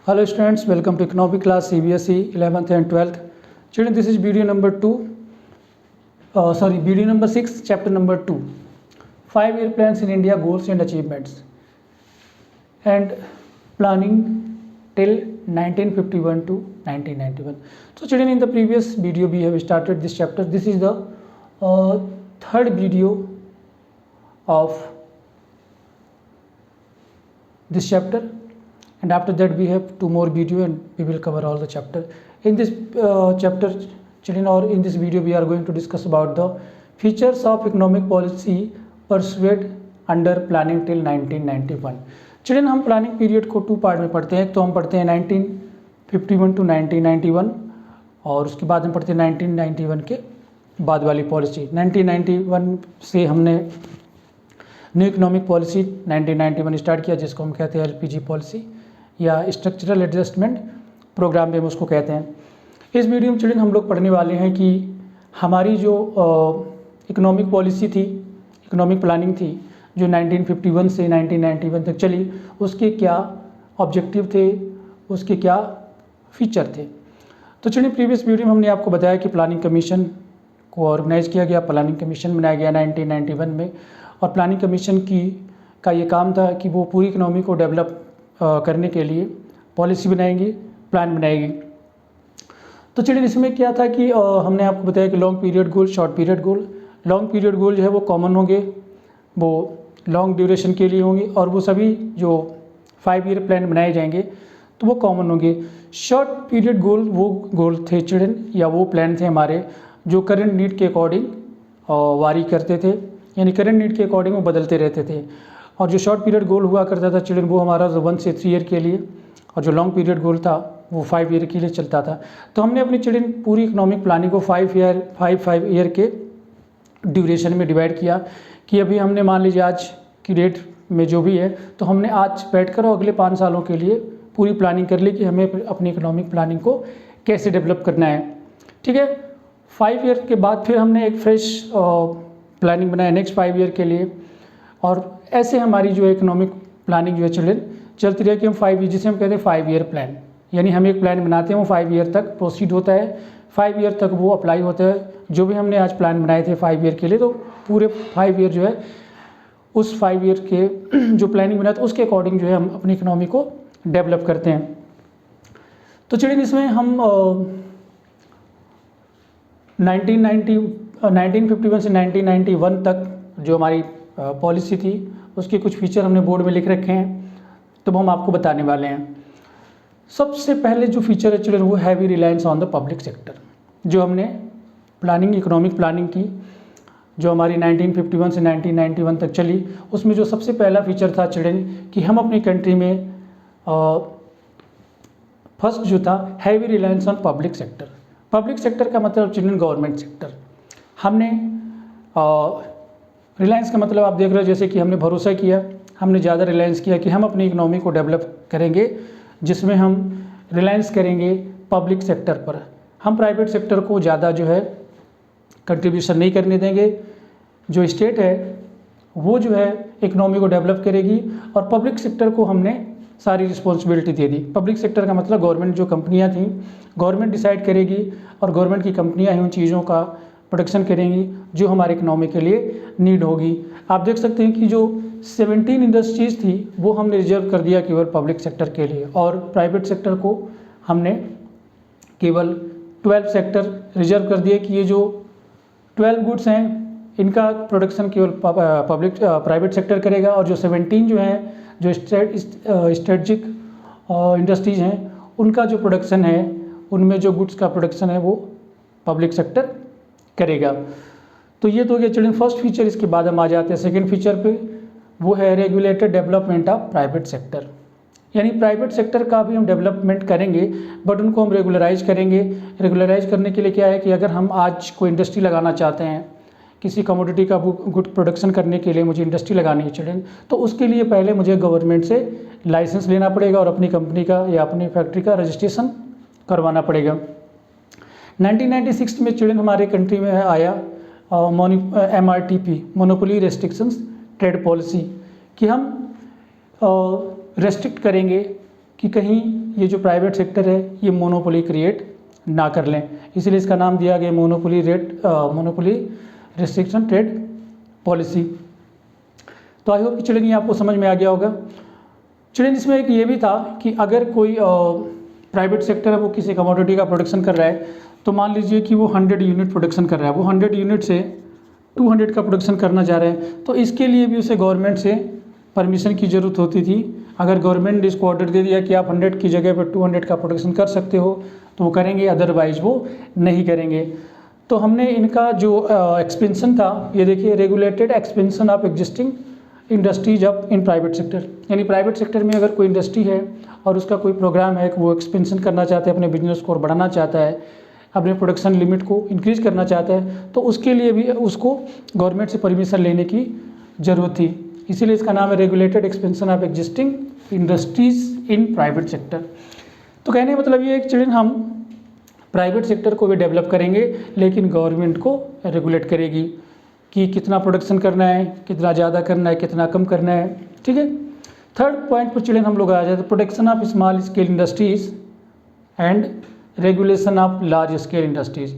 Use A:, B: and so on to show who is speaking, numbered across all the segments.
A: Hello students, welcome to economic class CBSE 11th and 12th. Children, this is video number 6, chapter number 2. 5-year plans in India, goals and achievements and planning till 1951 to 1991. So children, in the previous video we have started this chapter. This is the third video of this chapter. And after that we have 2 more video and we will cover all the chapter. In this chapter children, or in this video we are going to discuss about the features of economic policy pursued under planning till 1991. children, हम planning period को 2 part में पढ़ते हैं. एक तो हम पढ़ते हैं 1951 टू 1991 और उसके बाद हम पढ़ते हैं 1991 के बाद वाली पॉलिसी. 1991 से हमने न्यू इकोनॉमिक पॉलिसी 1991 स्टार्ट किया, जिसको हम कहते हैं एलपीजी पॉलिसी या स्ट्रक्चरल एडजस्टमेंट प्रोग्राम भी हम उसको कहते हैं. इस वीडियो में चिल्ड्रन हम लोग पढ़ने वाले हैं कि हमारी जो इकोनॉमिक पॉलिसी थी, इकोनॉमिक प्लानिंग थी, जो 1951 से 1991 तक चली, उसके क्या ऑब्जेक्टिव थे, उसके क्या फीचर थे. तो चिल्ड्रन, प्रीवियस वीडियो में हमने आपको बताया कि प्लानिंग कमीशन को ऑर्गेनाइज़ किया गया, प्लानिंग कमीशन बनाया गया 1991 में. और प्लानिंग कमीशन का ये काम था कि वो पूरी इकोनॉमी को डेवलप करने के लिए पॉलिसी बनाएंगी, प्लान बनाएगी. तो चलिए, इसमें क्या था कि हमने आपको बताया कि लॉन्ग पीरियड गोल, शॉर्ट पीरियड गोल. लॉन्ग पीरियड गोल जो है वो कॉमन होंगे, वो लॉन्ग ड्यूरेशन के लिए होंगे, और वो सभी जो 5 ईयर प्लान बनाए जाएंगे तो वो कॉमन होंगे. शॉर्ट पीरियड गोल वो गोल थे चिल्ड्रन, या वो प्लान थे हमारे जो करंट नीड के अकॉर्डिंग वारी करते थे, यानी करंट नीड के अकॉर्डिंग वो बदलते रहते थे. और जो शॉर्ट पीरियड गोल हुआ करता था चिल्ड्रन, वो हमारा 1 से 3 ईयर के लिए, और जो लॉन्ग पीरियड गोल था वो 5 ईयर के लिए चलता था. तो हमने अपनी चिल्ड्रन पूरी इकोनॉमिक प्लानिंग को 5 ईयर के ड्यूरेशन में डिवाइड किया. कि अभी हमने मान लीजिए आज की डेट में जो भी है, तो हमने आज बैठ कर और अगले 5 सालों के लिए पूरी प्लानिंग कर ली कि हमें अपनी इकोनॉमिक प्लानिंग को कैसे डेवलप करना है. ठीक है. 5 ईयर के बाद फिर हमने एक फ्रेश प्लानिंग बनाया नेक्स्ट 5 ईयर के लिए. और ऐसे हमारी जो इकोनॉमिक प्लानिंग जो है चिल्ड्रन चलती रही कि हम 5 ईयर, जिसे हम कहते हैं 5 ईयर प्लान, यानी हम एक प्लान बनाते हैं, वो 5 ईयर तक प्रोसीड होता है, 5 ईयर तक वो अप्लाई होता है. जो भी हमने आज प्लान बनाए थे 5 ईयर के लिए, तो पूरे 5 ईयर जो है उस 5 ईयर के जो प्लानिंग बनाए थे उसके अकॉर्डिंग जो है हम अपनी इकोनॉमी को डेवलप करते हैं. तो चिल्ड्रन, इसमें हम 1951 से 1991 तक जो हमारी पॉलिसी थी उसके कुछ फीचर हमने बोर्ड में लिख रखे हैं, तो हम आपको बताने वाले हैं. सबसे पहले जो फीचर है चिल्ड्रन, वो heavy reliance on the public sector. जो हमने प्लानिंग, इकोनॉमिक प्लानिंग की, जो हमारी 1951 से 1991 तक चली, उसमें जो सबसे पहला फीचर था चिल्ड्रन कि हम अपनी कंट्री में फर्स्ट जो था heavy reliance on public sector. Public sector का मतलब चिल्ड्रन गवर्नमेंट सेक्टर. हमने रिलायंस का मतलब आप देख रहे हो, जैसे कि हमने भरोसा किया, हमने ज़्यादा रिलायंस किया कि हम अपनी इकोनॉमी को डेवलप करेंगे, जिसमें हम रिलायंस करेंगे पब्लिक सेक्टर पर. हम प्राइवेट सेक्टर को ज़्यादा जो है कंट्रीब्यूशन नहीं करने देंगे. जो स्टेट है वो जो है इकोनॉमी को डेवलप करेगी, और पब्लिक सेक्टर को हमने सारी रिस्पॉन्सिबिलिटी दे दी. पब्लिक सेक्टर का मतलब गवर्नमेंट जो कंपनियां थी, गवर्नमेंट डिसाइड करेगी, और गवर्नमेंट की कंपनियां ही उन चीज़ों का प्रोडक्शन करेंगी जो हमारे इकोनॉमी के लिए नीड होगी. आप देख सकते हैं कि जो 17 इंडस्ट्रीज़ थी वो हमने रिजर्व कर दिया केवल पब्लिक सेक्टर के लिए, और प्राइवेट सेक्टर को हमने केवल 12 सेक्टर रिजर्व कर दिए कि ये जो 12 गुड्स हैं इनका प्रोडक्शन केवल प्राइवेट सेक्टर करेगा, और जो 17 जो हैं, जो स्ट्रेटजिक इंडस्ट्रीज़ हैं, उनका जो प्रोडक्शन है, उनमें जो गुड्स का प्रोडक्शन है वो पब्लिक सेक्टर करेगा. तो ये तो हो गया चिल्ड्रन फर्स्ट फीचर. इसके बाद हम आ जाते हैं सेकंड फीचर पे, वो है regulated development of private sector. यानी प्राइवेट सेक्टर का भी हम डेवलपमेंट करेंगे, बट उनको हम रेगुलराइज करेंगे. रेगुलराइज करने के लिए क्या है कि अगर हम आज कोई इंडस्ट्री लगाना चाहते हैं, किसी कमोडिटी का गुड प्रोडक्शन करने के लिए मुझे इंडस्ट्री लगानी है चिल्ड्रन, तो उसके लिए पहले मुझे गवर्नमेंट से लाइसेंस लेना पड़ेगा और अपनी कंपनी का या अपनी फैक्ट्री का रजिस्ट्रेशन करवाना पड़ेगा. 1996 में चिल्ड्रन हमारे कंट्री में आया MRTP, monopoly restrictions trade policy, कि हम रेस्ट्रिक्ट करेंगे कि कहीं ये जो प्राइवेट सेक्टर है ये मोनोपोली क्रिएट ना कर लें, इसलिए इसका नाम दिया गया मोनोपोली रिस्ट्रिक्शन ट्रेड पॉलिसी। तो आई होप कि चिल्ड्रन ये आपको समझ में आ गया होगा। चिल्ड्रन इसमें एक ये भी था कि अगर कोई प्राइवेट सेक्टर है वो किसी कमोडिटी का प्रोडक्शन कर रहा है, तो मान लीजिए कि वो 100 यूनिट प्रोडक्शन कर रहा है, वो 100 यूनिट से 200 का प्रोडक्शन करना चाह रहे हैं, तो इसके लिए भी उसे गवर्नमेंट से परमिशन की ज़रूरत होती थी। अगर गवर्नमेंट ने इसको ऑर्डर दे दिया कि आप 100 की जगह पर 200 का प्रोडक्शन कर सकते हो तो वो करेंगे, अदरवाइज वो नहीं करेंगे। तो हमने इनका जो एक्सपेंशन था, ये देखिए, regulated expansion of existing industries of in private sector, यानी प्राइवेट सेक्टर में अगर कोई इंडस्ट्री है और उसका कोई प्रोग्राम है कि वो एक्सपेंशन करना चाहता है, अपने बिजनेस को बढ़ाना चाहता है, अपने प्रोडक्शन लिमिट को इंक्रीज़ करना चाहता है, तो उसके लिए भी उसको गवर्नमेंट से परमिशन लेने की ज़रूरत थी। इसीलिए इसका नाम है regulated expansion of existing industries in private sector. तो कहने का मतलब ये है कि चिल्ड्रन हम प्राइवेट सेक्टर को भी डेवलप करेंगे, लेकिन गवर्नमेंट को रेगुलेट करेगी कि कितना प्रोडक्शन करना है, कितना ज़्यादा करना है, कितना कम करना है। ठीक है। थर्ड पॉइंट पर चिल्ड्रन हम लोग आ जाते हैं, protection of small scale industries and regulation of large scale industries.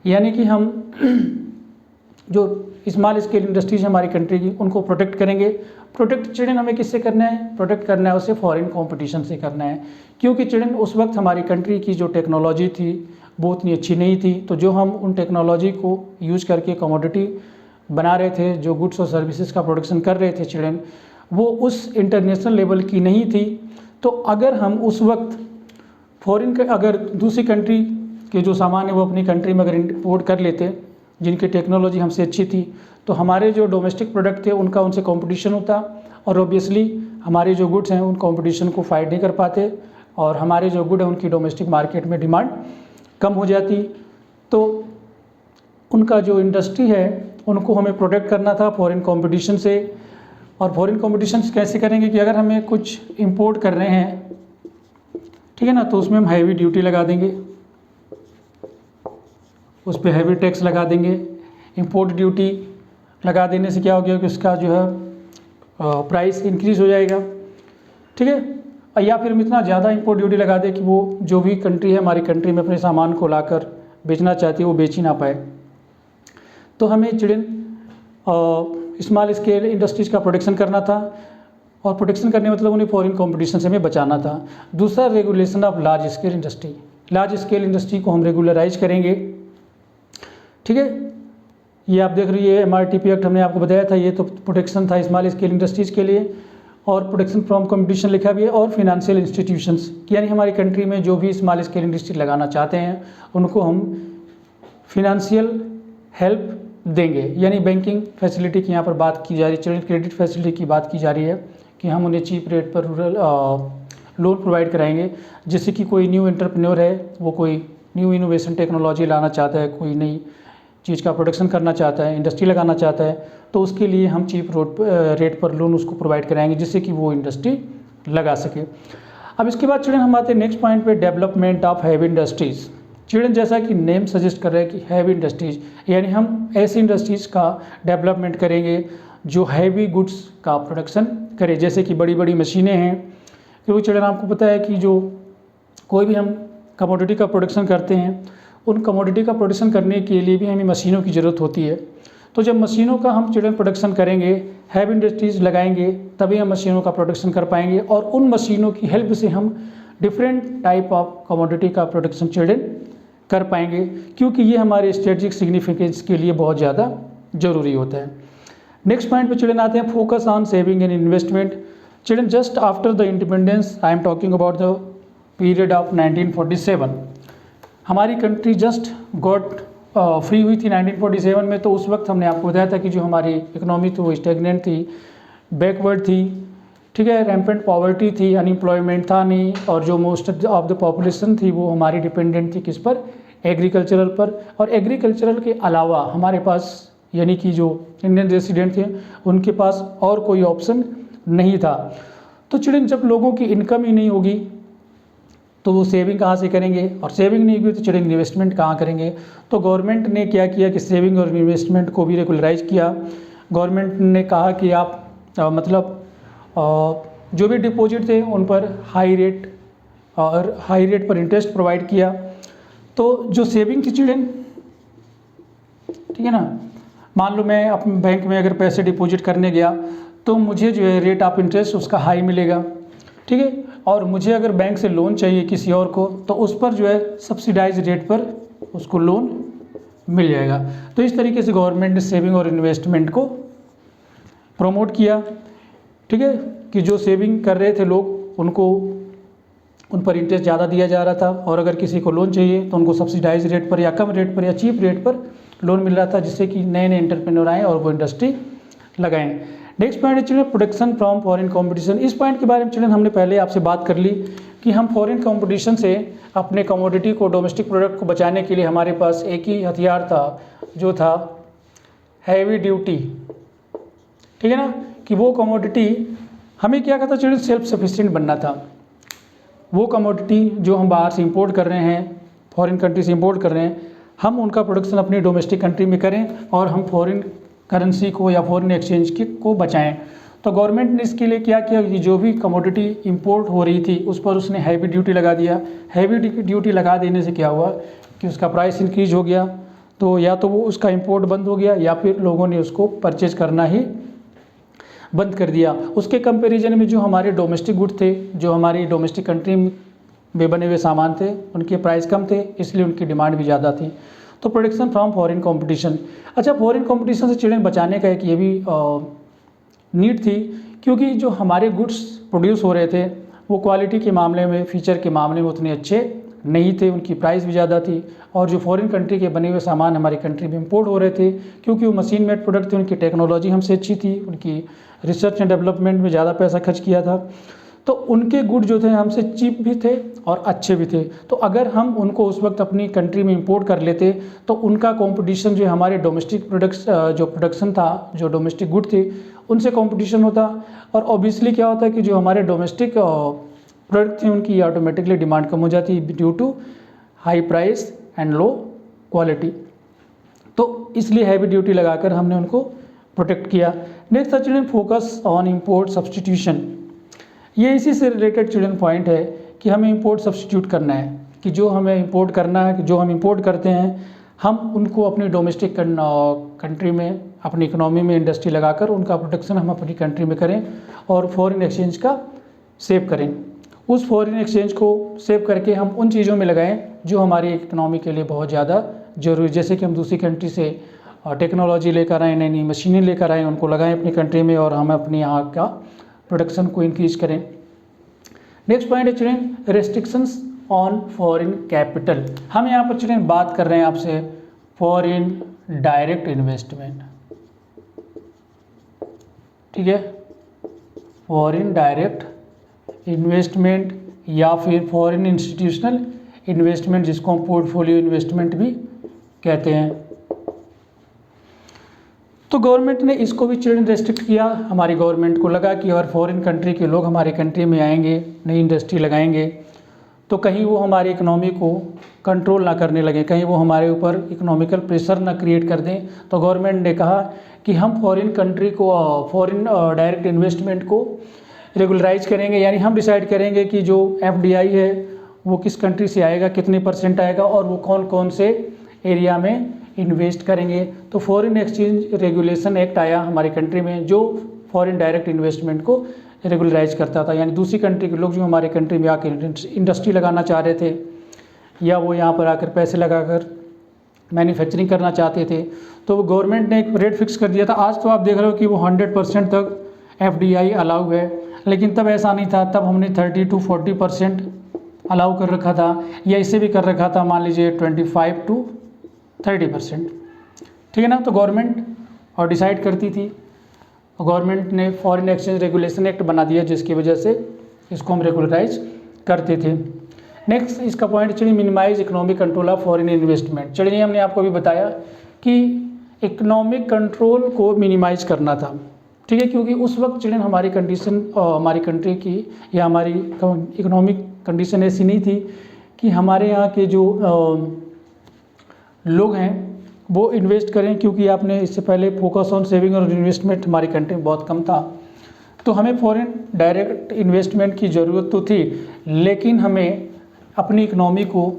A: यानी कि हम जो स्मॉल स्केल इंडस्ट्रीज हमारी कंट्री की, उनको प्रोटेक्ट करेंगे। प्रोटेक्ट चिल्ड्रन हमें किससे करना है? प्रोटेक्ट करना है उसे फॉरेन कंपटीशन से करना है, क्योंकि चिल्ड्रन उस वक्त हमारी कंट्री की जो टेक्नोलॉजी थी वो उतनी अच्छी नहीं थी। तो जो हम उन टेक्नोलॉजी को यूज करके कमोडिटी बना रहे थे, जो गुड्स और सर्विसेज का प्रोडक्शन कर रहे थे चिल्ड्रन, वो उस इंटरनेशनल लेवल की नहीं थी। तो अगर हम उस वक्त फॉरेन के, अगर दूसरी कंट्री के जो सामान है वो अपनी कंट्री में अगर इंपोर्ट कर लेते, जिनकी टेक्नोलॉजी हमसे अच्छी थी, तो हमारे जो डोमेस्टिक प्रोडक्ट थे उनका उनसे कंपटीशन होता, और ऑब्वियसली हमारे जो गुड्स हैं उन कंपटीशन को फाइट नहीं कर पाते, और हमारे जो गुड है उनकी डोमेस्टिक मार्केट में डिमांड कम हो जाती। तो उनका जो इंडस्ट्री है उनको हमें प्रोटेक्ट करना था फॉरेन कंपटीशन से। और फॉरेन कंपटीशन कैसे करेंगे कि अगर हमें कुछ इंपोर्ट कर रहे हैं, ठीक है ना, तो उसमें हम हैवी ड्यूटी लगा देंगे, उस पर हैवी टैक्स लगा देंगे। इंपोर्ट ड्यूटी लगा देने से क्या हो गया कि उसका जो है प्राइस इंक्रीज़ हो जाएगा। ठीक है। या फिर हम इतना ज़्यादा इंपोर्ट ड्यूटी लगा दें कि वो जो भी कंट्री है हमारी कंट्री में अपने सामान को लाकर बेचना चाहती है वो बेच ही ना पाए। तो हमें चिल्ड्रन स्मॉल स्केल इंडस्ट्रीज़ का प्रोटेक्शन करना था, और प्रोटेक्शन करने मतलब उन्हें फॉरेन कंपटीशन से हमें बचाना था। दूसरा, regulation of large scale industry. Large scale industry को हम रेगुलराइज करेंगे। ठीक है। ये आप देख रही है MRTP एक्ट, हमने आपको बताया था, ये तो प्रोटेक्शन था स्मॉल स्केल इंडस्ट्रीज़ के लिए। और प्रोटेक्शन फ्रॉम कंपटीशन लिखा भी है, और फिनेंशियल इंस्टीट्यूशंस, यानी हमारी कंट्री में जो भी स्मॉल स्केल इंडस्ट्री लगाना चाहते हैं उनको हम फिनेंशियल हेल्प देंगे, यानी बैंकिंग फैसिलिटी की यहाँ पर बात की जा रही है, चिल्ड्रन क्रेडिट फैसिलिटी की बात की जा रही है कि हम उन्हें चीप रेट पर रूरल लोन प्रोवाइड कराएंगे, जिससे कि कोई न्यू एंटरप्रेन्योर है, वो कोई न्यू इनोवेशन टेक्नोलॉजी लाना चाहता है, कोई नई चीज़ का प्रोडक्शन करना चाहता है, इंडस्ट्री लगाना चाहता है, तो उसके लिए हम चीप रेट पर लोन उसको प्रोवाइड कराएंगे, जिससे कि वो इंडस्ट्री लगा सके। अब इसके बाद चिल्ड्रन हम आते हैं नेक्स्ट पॉइंट पे, development of heavy industries. Children जैसा कि नेम सजेस्ट कर रहे हैं कि हैवी इंडस्ट्रीज़, यानी हम ऐसी इंडस्ट्रीज़ का डेवलपमेंट करेंगे जो हैवी गुड्स का प्रोडक्शन करे, जैसे कि बड़ी बड़ी मशीनें हैं। क्योंकि चिल्ड्रन आपको पता है कि जो कोई भी हम कमोडिटी का प्रोडक्शन करते हैं, उन कमोडिटी का प्रोडक्शन करने के लिए भी हमें मशीनों की ज़रूरत होती है। तो जब मशीनों का हम चिल्ड्रन प्रोडक्शन करेंगे, हैवी इंडस्ट्रीज़ लगाएंगे, तभी हम मशीनों का प्रोडक्शन कर पाएंगे, और उन मशीनों की हेल्प से हम डिफरेंट टाइप ऑफ कमोडिटी का प्रोडक्शन चिल्ड्रन कर पाएंगे, क्योंकि ये हमारे स्ट्रेटजिक सिग्निफिकेंस के लिए बहुत ज़्यादा ज़रूरी होता है। नेक्स्ट पॉइंट पे चिल्ड्रन आते हैं, focus on saving and investment. Children just after the independence, I am talking about the period of 1947, हमारी कंट्री जस्ट गॉट फ्री हुई थी 1947 में। तो उस वक्त हमने आपको बताया था कि जो हमारी इकोनॉमी थी वो स्टेगनेंट थी, बैकवर्ड थी, ठीक है, रैम्पेंट पॉवर्टी थी, अनएम्प्लॉयमेंट था नहीं, और जो मोस्ट ऑफ द पॉपुलेशन थी वो हमारी डिपेंडेंट थी किस पर? एग्रीकल्चरल पर। और एग्रीकल्चरल के अलावा हमारे पास, यानी कि जो इंडियन रेसिडेंट थे उनके पास और कोई ऑप्शन नहीं था। तो चिल्ड्रन जब लोगों की इनकम ही नहीं होगी तो वो सेविंग कहाँ से करेंगे, और सेविंग नहीं होगी तो चिल्ड्रन इन्वेस्टमेंट कहाँ करेंगे। तो गवर्नमेंट ने क्या किया कि सेविंग और इन्वेस्टमेंट को भी रेगुलराइज किया। गवर्नमेंट ने कहा कि आप जो भी डिपॉजिट थे उन पर हाई रेट और हाई रेट पर इंटरेस्ट प्रोवाइड किया। तो जो सेविंग थी चिल्ड्रन, ठीक है ना, मान लो मैं अपने बैंक में अगर पैसे डिपॉजिट करने गया तो मुझे जो है रेट ऑफ इंटरेस्ट उसका हाई मिलेगा, ठीक है। और मुझे अगर बैंक से लोन चाहिए किसी और को तो उस पर जो है सब्सिडाइज रेट पर उसको लोन मिल जाएगा। तो इस तरीके से गवर्नमेंट ने सेविंग और इन्वेस्टमेंट को प्रमोट किया, ठीक है, कि जो सेविंग कर रहे थे लोग उनको उन पर इंटरेस्ट ज़्यादा दिया जा रहा था, और अगर किसी को लोन चाहिए तो उनको सब्सिडाइज रेट पर या कम रेट पर या चीप रेट पर लोन मिल रहा था, जिससे कि नए नए एंटरप्रेन्योर आएँ और वो इंडस्ट्री लगाएं। नेक्स्ट पॉइंट है children protection from foreign competition. इस पॉइंट के बारे में चिल्ड्रन हमने पहले आपसे बात कर ली कि हम फॉरेन कंपटीशन से अपने कमोडिटी को, डोमेस्टिक प्रोडक्ट को बचाने के लिए हमारे पास एक ही हथियार था, जो था हैवी ड्यूटी, ठीक है ना, कि वो कमोडिटी हमें क्या कहता चिल्ड्रन, सेल्फ सफिशिएंट बनना था। वो कमोडिटी जो हम बाहर से इंपोर्ट कर रहे हैं, फॉरेन कंट्री से इंपोर्ट कर रहे हैं, हम उनका प्रोडक्शन अपनी डोमेस्टिक कंट्री में करें और हम फॉरेन करेंसी को या फॉरेन एक्सचेंज को बचाएं। तो गवर्नमेंट ने इसके लिए क्या किया कि जो भी कमोडिटी इंपोर्ट हो रही थी उस पर उसने हैवी ड्यूटी लगा दिया। हैवी ड्यूटी लगा देने से क्या हुआ कि उसका प्राइस इंक्रीज हो गया, तो या तो वो उसका इंपोर्ट बंद हो गया या फिर लोगों ने उसको परचेज करना ही बंद कर दिया। उसके कंपैरिजन में जो हमारे डोमेस्टिक गुड थे, जो हमारी डोमेस्टिक कंट्री में बने हुए सामान थे, उनके प्राइस कम थे, इसलिए उनकी डिमांड भी ज़्यादा थी। तो प्रोटेक्शन फ्रॉम फॉरेन कंपटीशन। अच्छा, फॉरेन कंपटीशन से चिल्ड्रन बचाने का एक ये भी नीड थी, क्योंकि जो हमारे गुड्स प्रोड्यूस हो रहे थे वो क्वालिटी के मामले में, फीचर के मामले में उतने अच्छे नहीं थे, उनकी प्राइस भी ज़्यादा थी। और जो फॉरेन कंट्री के बने हुए सामान हमारी कंट्री में इंपोर्ट हो रहे थे, क्योंकि वो मशीन मेड प्रोडक्ट थे, उनकी टेक्नोलॉजी हमसे अच्छी थी, उनकी रिसर्च एंड डेवलपमेंट में ज़्यादा पैसा खर्च किया था, तो उनके गुड जो थे हमसे चीप भी थे और अच्छे भी थे। तो अगर हम उनको उस वक्त अपनी कंट्री में इंपोर्ट कर लेते तो उनका कंपटीशन जो हमारे डोमेस्टिक प्रोडक्ट्स जो प्रोडक्शन था, जो डोमेस्टिक गुड थे, उनसे कंपटीशन होता। और ऑब्वियसली क्या होता है कि जो हमारे डोमेस्टिक प्रोडक्ट थे उनकी ऑटोमेटिकली डिमांड कम हो जाती due to high price and low quality. तो इसलिए हैवी ड्यूटी लगाकर हमने उनको प्रोटेक्ट किया। Next children focus on import substitution. ये इसी से रिलेटेड चिल्ड्रन पॉइंट है कि हमें इंपोर्ट सब्सटीट्यूट करना है, कि जो हमें इंपोर्ट करना है, कि जो हम इंपोर्ट करते हैं हम उनको अपनी डोमेस्टिक कंट्री में, अपनी इकोनॉमी में इंडस्ट्री लगाकर उनका प्रोडक्शन हम अपनी कंट्री में करें और फॉरेन एक्सचेंज का सेव करें। उस फॉरेन एक्सचेंज को सेव करके हम उन चीज़ों में लगाएं जो हमारी इकोनॉमी के लिए बहुत ज़्यादा जरूरी, जैसे कि हम दूसरी कंट्री से टेक्नोलॉजी लेकर आएँ, नई नई मशीनें लेकर आएँ, उनको लगाएं अपनी कंट्री में और हम अपने यहाँ का प्रोडक्शन को इंक्रीज करें। नेक्स्ट पॉइंट है children restrictions on foreign capital. हम यहाँ पर चिल्ड्रन बात कर रहे हैं आपसे फॉरेन डायरेक्ट इन्वेस्टमेंट, ठीक है, फॉरेन डायरेक्ट इन्वेस्टमेंट या फिर फॉरेन इंस्टीट्यूशनल इन्वेस्टमेंट, जिसको हम पोर्टफोलियो इन्वेस्टमेंट भी कहते हैं। तो गवर्नमेंट ने इसको भी चिल्ड्रन रेस्ट्रिक्ट किया। हमारी गवर्नमेंट को लगा कि अगर फॉरेन कंट्री के लोग हमारी कंट्री में आएंगे, नई इंडस्ट्री लगाएंगे, तो कहीं वो हमारी इकोनॉमी को कंट्रोल ना करने लगे, कहीं वो हमारे ऊपर इकोनॉमिकल प्रेशर ना क्रिएट कर दें। तो गवर्नमेंट ने कहा कि हम फॉरेन कंट्री को, फॉरेन डायरेक्ट इन्वेस्टमेंट को रेगुलराइज करेंगे, यानी हम डिसाइड करेंगे कि जो FDI है वो किस कंट्री से आएगा, कितने % आएगा और वो कौन कौन से एरिया में इन्वेस्ट करेंगे। तो फॉरेन एक्सचेंज रेगुलेशन एक्ट आया हमारी कंट्री में, जो फॉरेन डायरेक्ट इन्वेस्टमेंट को रेगुलराइज करता था। यानी दूसरी कंट्री के लोग जो हमारे कंट्री में आकर इंडस्ट्री लगाना चाह रहे थे या वो यहाँ पर आकर पैसे लगाकर मैन्युफैक्चरिंग करना चाहते थे, तो गवर्नमेंट ने एक रेट फिक्स कर दिया था। आज तो आप देख रहे हो कि वो 100% तक FDI अलाउ है, लेकिन तब ऐसा नहीं था। तब हमने 30 to 40% अलाउ कर रखा था, या इससे भी कर रखा था, मान लीजिए 25 to 30%, ठीक है ना। तो गवर्नमेंट और डिसाइड करती थी, गवर्नमेंट ने फॉरेन एक्सचेंज रेगुलेशन एक्ट बना दिया, जिसकी वजह से इसको हम रेगुलराइज करते थे। नेक्स्ट इसका पॉइंट चलिए minimise economic control of foreign investment. चलिए हमने आपको अभी बताया कि इकोनॉमिक कंट्रोल को मिनिमाइज करना था, ठीक है, क्योंकि उस वक्त चलिए हमारी कंडीशन, हमारी कंट्री की या हमारी इकोनॉमिक कंडीशन ऐसी नहीं थी कि हमारे यहाँ के जो लोग हैं वो इन्वेस्ट करें, क्योंकि आपने इससे पहले फोकस ऑन सेविंग और इन्वेस्टमेंट हमारी कंट्री में बहुत कम था। तो हमें फॉरेन डायरेक्ट इन्वेस्टमेंट की ज़रूरत तो थी, लेकिन हमें अपनी इकनॉमी को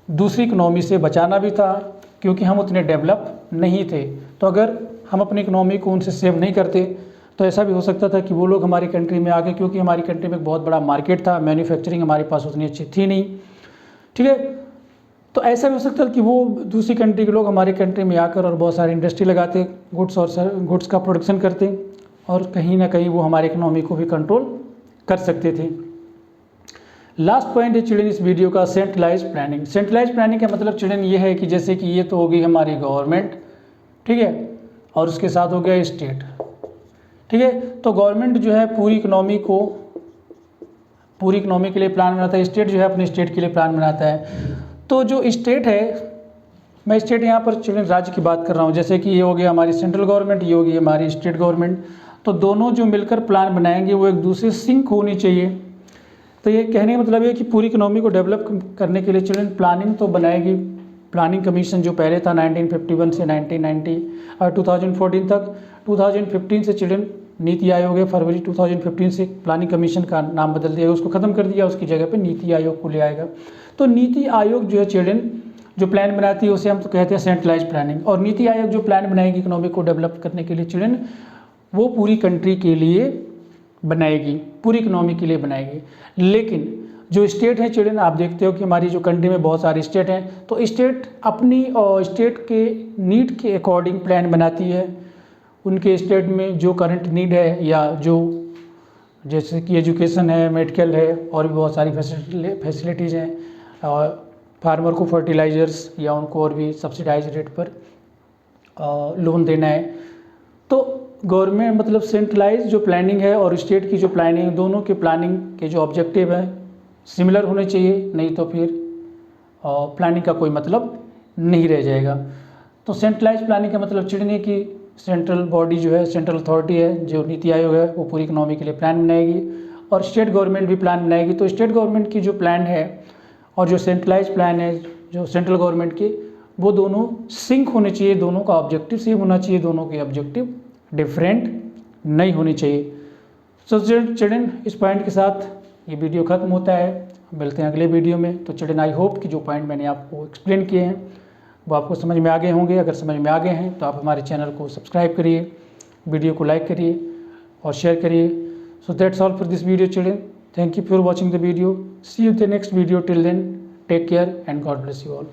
A: दूसरी इकनॉमी से बचाना भी था, क्योंकि हम उतने डेवलप नहीं थे। तो अगर हम अपनी इकनॉमी को उनसे सेव नहीं करते तो ऐसा भी हो सकता था कि वो लोग हमारी कंट्री में आ गए, क्योंकि हमारी कंट्री में एक बहुत बड़ा मार्केट था, मैन्युफैक्चरिंग हमारे पास उतनी अच्छी थी नहीं, ठीक है। तो ऐसा भी हो सकता था कि वो दूसरी कंट्री के लोग हमारी कंट्री में आकर और बहुत सारी इंडस्ट्री लगाते, गुड्स का प्रोडक्शन करते, और कहीं ना कहीं वो हमारी इकनॉमी को भी कंट्रोल कर सकते थे। लास्ट पॉइंट है चिल्ड्रन इस वीडियो का, सेंट्रलाइज प्लानिंग। सेंट्रलाइज प्लानिंग का मतलब चिल्ड्रन ये है कि जैसे कि ये तो हो गई हमारी गवर्नमेंट, ठीक है, और उसके साथ हो गया स्टेट, ठीक है। तो गवर्नमेंट जो है पूरी इकनॉमी के लिए प्लान बनाता है, स्टेट जो है अपने स्टेट के लिए प्लान बनाता है। तो जो स्टेट है, मैं स्टेट यहाँ पर चिल्ड्रन राज्य की बात कर रहा हूँ, जैसे कि ये हो गया हमारी सेंट्रल गवर्नमेंट, ये होगी हमारी स्टेट गवर्नमेंट। तो दोनों जो मिलकर प्लान बनाएंगे वो एक दूसरे से सिंक होनी चाहिए। तो ये कहने का मतलब ये कि पूरी इकोनॉमी को डेवलप करने के लिए चिल्ड्रन प्लानिंग तो बनाएगी। प्लानिंग कमीशन जो पहले था 1951 से 1990 और 2014 तक, 2015 से चिल्ड्रन नीति आयोग है, फरवरी 2015 से प्लानिंग कमीशन का नाम बदल दिया, उसको ख़त्म कर दिया, उसकी जगह पे नीति आयोग को ले आएगा। तो नीति आयोग जो है चिल्ड्रन जो प्लान बनाती है उसे हम तो कहते हैं सेंट्रलाइज प्लानिंग। और नीति आयोग जो प्लान बनाएगी इकोनॉमी को डेवलप करने के लिए चिल्ड्रन, वो पूरी कंट्री के लिए बनाएगी, पूरी इकोनॉमी के लिए बनाएगी। लेकिन जो स्टेट है चिल्ड्रन, आप देखते हो कि हमारी जो कंट्री में बहुत सारे स्टेट हैं, तो स्टेट अपनी स्टेट के नीड के अकॉर्डिंग प्लान बनाती है। उनके स्टेट में जो करंट नीड है, या जो जैसे कि एजुकेशन है, मेडिकल है, और भी बहुत सारी फैसिलिटीज़ हैं, और फार्मर को फर्टिलाइजर्स या उनको और भी सब्सिडाइज रेट पर लोन देना है। तो गवर्नमेंट मतलब सेंट्रलाइज जो प्लानिंग है और स्टेट की जो प्लानिंग, दोनों के प्लानिंग के जो ऑब्जेक्टिव हैं सिमिलर होने चाहिए, नहीं तो फिर प्लानिंग का कोई मतलब नहीं रह जाएगा। तो सेंट्रलाइज प्लानिंग का मतलब चिल्ड्रन है कि सेंट्रल बॉडी जो है, सेंट्रल अथॉरिटी है जो नीति आयोग है, वो पूरी इकोनॉमी के लिए प्लान बनाएगी, और स्टेट गवर्नमेंट भी प्लान बनाएगी। तो स्टेट गवर्नमेंट की जो प्लान है और जो सेंट्रलाइज प्लान है जो सेंट्रल गवर्नमेंट के, वो दोनों सिंक होने चाहिए, दोनों का ऑब्जेक्टिव सेम होना चाहिए, दोनों के ऑब्जेक्टिव डिफरेंट नहीं होनी चाहिए। सो चिल्ड्रन इस पॉइंट के साथ ये वीडियो खत्म होता है, मिलते हैं अगले वीडियो में। तो चिल्ड्रन आई होप कि जो पॉइंट मैंने आपको एक्सप्लेन किए हैं वो आपको समझ में आ गए होंगे। अगर समझ में आ गए हैं तो आप हमारे चैनल को सब्सक्राइब करिए, वीडियो को लाइक करिए और शेयर करिए। So that's all for this video children, thank you for watching the video, see you the next video, till then take care and God bless you all.